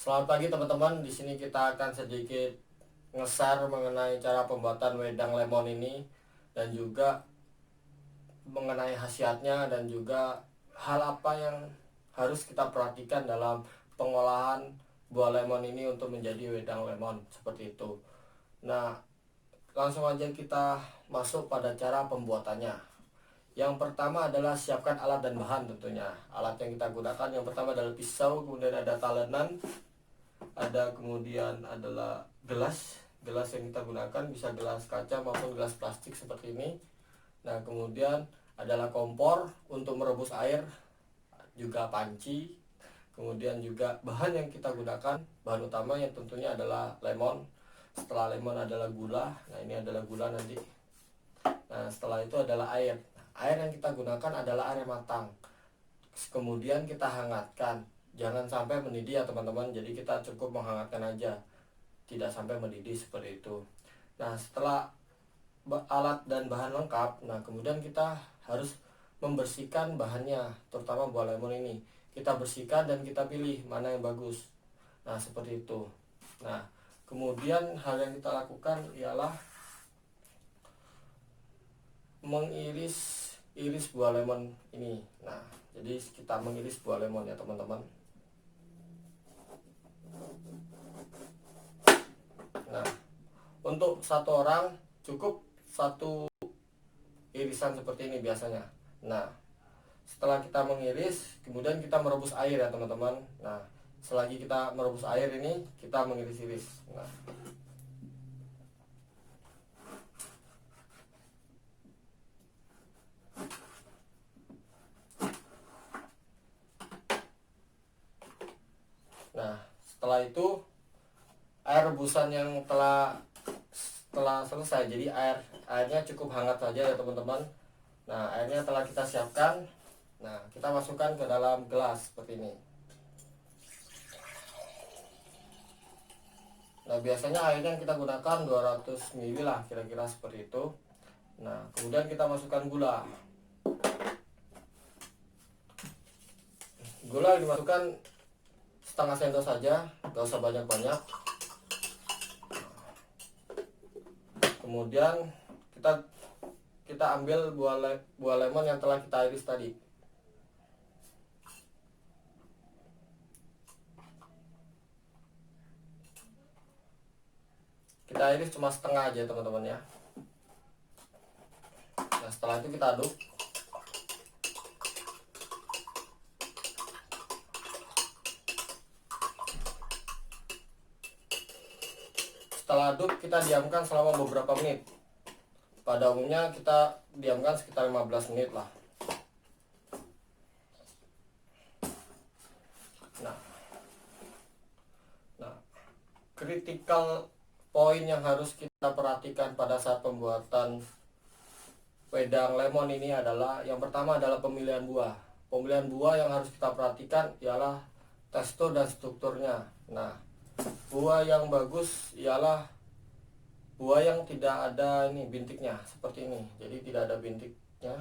Selamat pagi teman-teman. Di sini kita akan sedikit nge-share mengenai cara pembuatan wedang lemon ini dan juga mengenai khasiatnya dan juga hal apa yang harus kita perhatikan dalam pengolahan buah lemon ini untuk menjadi wedang lemon seperti itu. Nah, langsung aja kita masuk pada cara pembuatannya. Yang pertama adalah siapkan alat dan bahan tentunya. Alat yang kita gunakan yang pertama adalah pisau, kemudian ada talenan, ada kemudian adalah gelas yang kita gunakan bisa gelas kaca maupun gelas plastik seperti ini. Nah, kemudian adalah kompor untuk merebus air, juga panci. Kemudian juga bahan yang kita gunakan, bahan utama yang tentunya adalah lemon. Setelah lemon adalah gula. Nah, ini adalah gula nanti. Nah, setelah itu adalah air. Air yang kita gunakan adalah air yang matang. Kemudian kita hangatkan. Jangan sampai mendidih ya teman-teman. Jadi kita cukup menghangatkan aja, tidak sampai mendidih seperti itu. Nah, setelah alat dan bahan lengkap, nah kemudian kita harus membersihkan bahannya, terutama buah lemon ini. Kita bersihkan dan kita pilih mana yang bagus. Nah, seperti itu. Nah, kemudian hal yang kita lakukan ialah iris buah lemon ini. Nah, jadi kita mengiris buah lemon ya teman-teman. Nah, untuk satu orang cukup satu irisan seperti ini biasanya. Nah, setelah kita mengiris, kemudian kita merebus air ya teman-teman. Nah, selagi kita merebus air ini, kita mengiris-iris. Nah, setelah itu air rebusan yang telah selesai. Jadi airnya cukup hangat saja ya teman-teman. Nah, airnya telah kita siapkan. Nah, kita masukkan ke dalam gelas seperti ini. Nah, biasanya airnya yang kita gunakan 200 ml lah, kira-kira seperti itu. Nah, kemudian kita masukkan gula. Gula dimasukkan setengah sendok saja, gak usah banyak-banyak. Kemudian kita ambil buah lemon yang telah kita iris tadi. Kita iris cuma setengah aja teman-teman ya. Nah, setelah itu kita aduk. Setelah aduk, kita diamkan selama beberapa menit. Pada umumnya kita diamkan sekitar 15 menit lah. Nah, critical point yang harus kita perhatikan pada saat pembuatan wedang lemon ini adalah yang pertama adalah pemilihan buah. Pemilihan buah yang harus kita perhatikan ialah tekstur dan strukturnya. Nah, buah yang bagus ialah buah yang tidak ada ini bintiknya seperti ini. Jadi tidak ada bintiknya,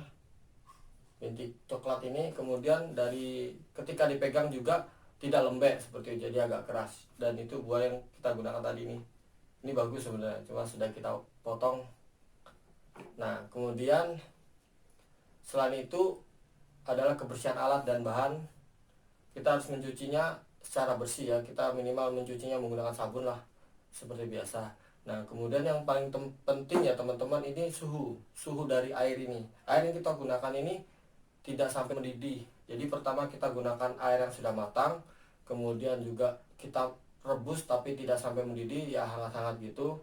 bintik coklat ini. Kemudian dari ketika dipegang juga tidak lembek seperti itu, jadi agak keras. Dan itu buah yang kita gunakan tadi ini bagus sebenarnya, cuma sudah kita potong. Nah, kemudian selain itu adalah kebersihan alat dan bahan. Kita harus mencucinya secara bersih ya. Kita minimal mencucinya menggunakan sabun lah, seperti biasa. Nah, kemudian yang paling penting ya teman-teman, ini suhu dari air ini. Air yang kita gunakan ini tidak sampai mendidih. Jadi pertama kita gunakan air yang sudah matang, kemudian juga kita rebus tapi tidak sampai mendidih, ya hangat-hangat gitu.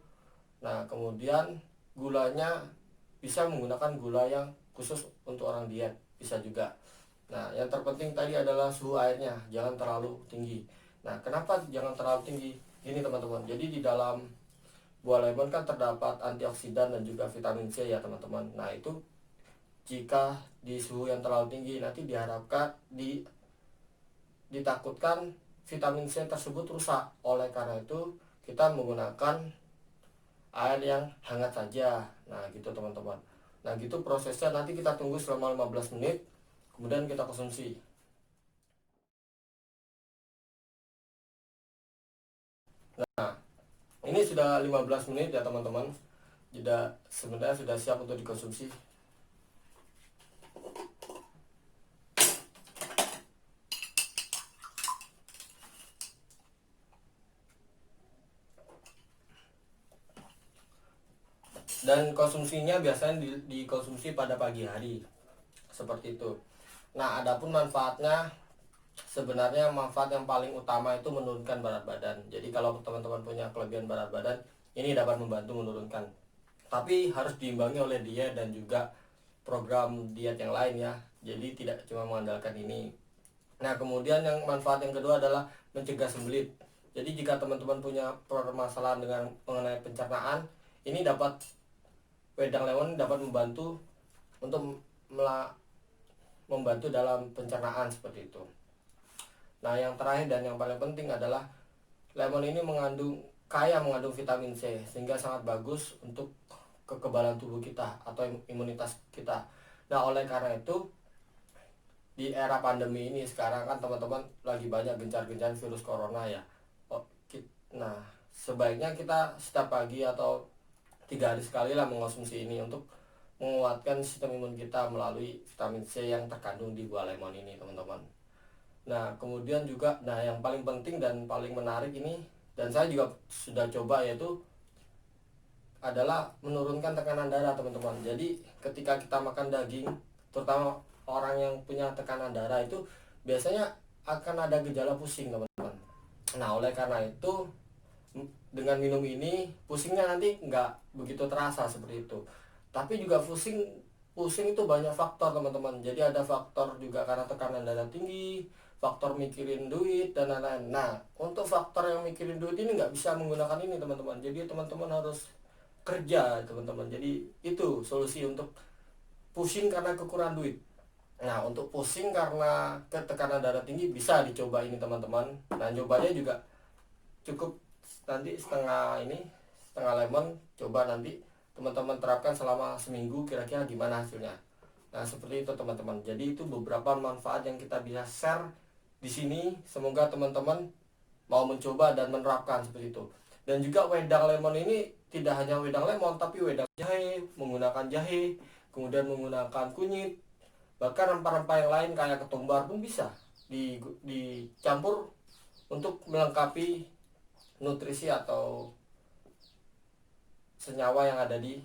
Nah, kemudian gulanya bisa menggunakan gula yang khusus untuk orang diet, bisa juga. Nah, yang terpenting tadi adalah suhu airnya, jangan terlalu tinggi. Nah, kenapa jangan terlalu tinggi? Ini teman-teman, jadi di dalam buah lemon kan terdapat antioksidan dan juga vitamin C ya teman-teman. Nah, itu jika di suhu yang terlalu tinggi nanti ditakutkan vitamin C tersebut rusak. Oleh karena itu kita menggunakan air yang hangat saja. Nah, gitu teman-teman. Nah, gitu prosesnya, nanti kita tunggu selama 15 menit, kemudian kita konsumsi. Nah, ini sudah 15 menit ya teman-teman. Sebenarnya sudah siap untuk dikonsumsi. Dan konsumsinya biasanya dikonsumsi pada pagi hari. Seperti itu. Nah, adapun manfaatnya, sebenarnya manfaat yang paling utama itu menurunkan berat badan. Jadi kalau teman-teman punya kelebihan berat badan, ini dapat membantu menurunkan. Tapi harus diimbangi oleh diet dan juga program diet yang lain ya. Jadi tidak cuma mengandalkan ini. Nah, kemudian yang manfaat yang kedua adalah mencegah sembelit. Jadi jika teman-teman punya permasalahan dengan mengenai pencernaan, ini wedang lemon dapat membantu untuk membantu dalam pencernaan seperti itu. Nah, yang terakhir dan yang paling penting adalah lemon ini kaya mengandung vitamin C, sehingga sangat bagus untuk kekebalan tubuh kita atau imunitas kita. Nah, oleh karena itu di era pandemi ini sekarang kan teman-teman lagi banyak gencar-gencar virus corona ya. Nah, sebaiknya kita setiap pagi atau 3 hari sekali lah mengonsumsi ini untuk menguatkan sistem imun kita melalui vitamin C yang terkandung di buah lemon ini teman-teman. Nah, kemudian juga yang paling penting dan paling menarik ini, dan saya juga sudah coba, yaitu adalah menurunkan tekanan darah teman-teman. Jadi ketika kita makan daging, terutama orang yang punya tekanan darah itu biasanya akan ada gejala pusing teman-teman. Nah, oleh karena itu dengan minum ini pusingnya nanti nggak begitu terasa seperti itu. Tapi juga pusing pusing itu banyak faktor teman-teman. Jadi ada faktor juga karena tekanan darah tinggi, faktor mikirin duit dan lain-lain. Nah, untuk faktor yang mikirin duit ini nggak bisa menggunakan ini teman-teman. Jadi teman-teman harus kerja teman-teman. Jadi itu solusi untuk pusing karena kekurangan duit. Nah, untuk pusing karena tekanan darah tinggi bisa dicoba ini teman-teman. Nah, nyobanya juga cukup nanti setengah lemon, coba nanti teman-teman terapkan selama seminggu, kira-kira gimana hasilnya. Nah, seperti itu teman-teman. Jadi itu beberapa manfaat yang kita bisa share di sini. Semoga teman-teman mau mencoba dan menerapkan seperti itu. Dan juga wedang lemon ini tidak hanya wedang lemon, tapi wedang jahe, menggunakan jahe, kemudian menggunakan kunyit, bahkan rempah-rempah yang lain kayak ketumbar pun bisa dicampur untuk melengkapi nutrisi atau senyawa yang ada di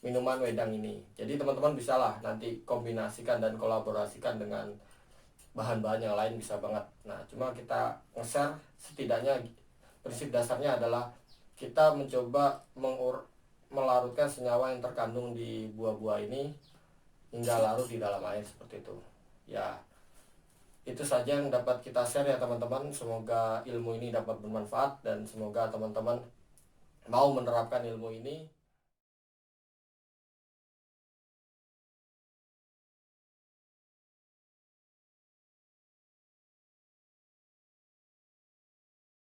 minuman wedang ini. Jadi teman-teman bisa lah nanti kombinasikan dan kolaborasikan dengan bahan-bahan yang lain, bisa banget. Nah, cuma kita nge-share setidaknya prinsip dasarnya adalah kita mencoba melarutkan senyawa yang terkandung di buah-buah ini hingga larut di dalam air seperti itu. Ya, itu saja yang dapat kita share ya teman-teman. Semoga ilmu ini dapat bermanfaat dan semoga teman-teman mau menerapkan ilmu ini.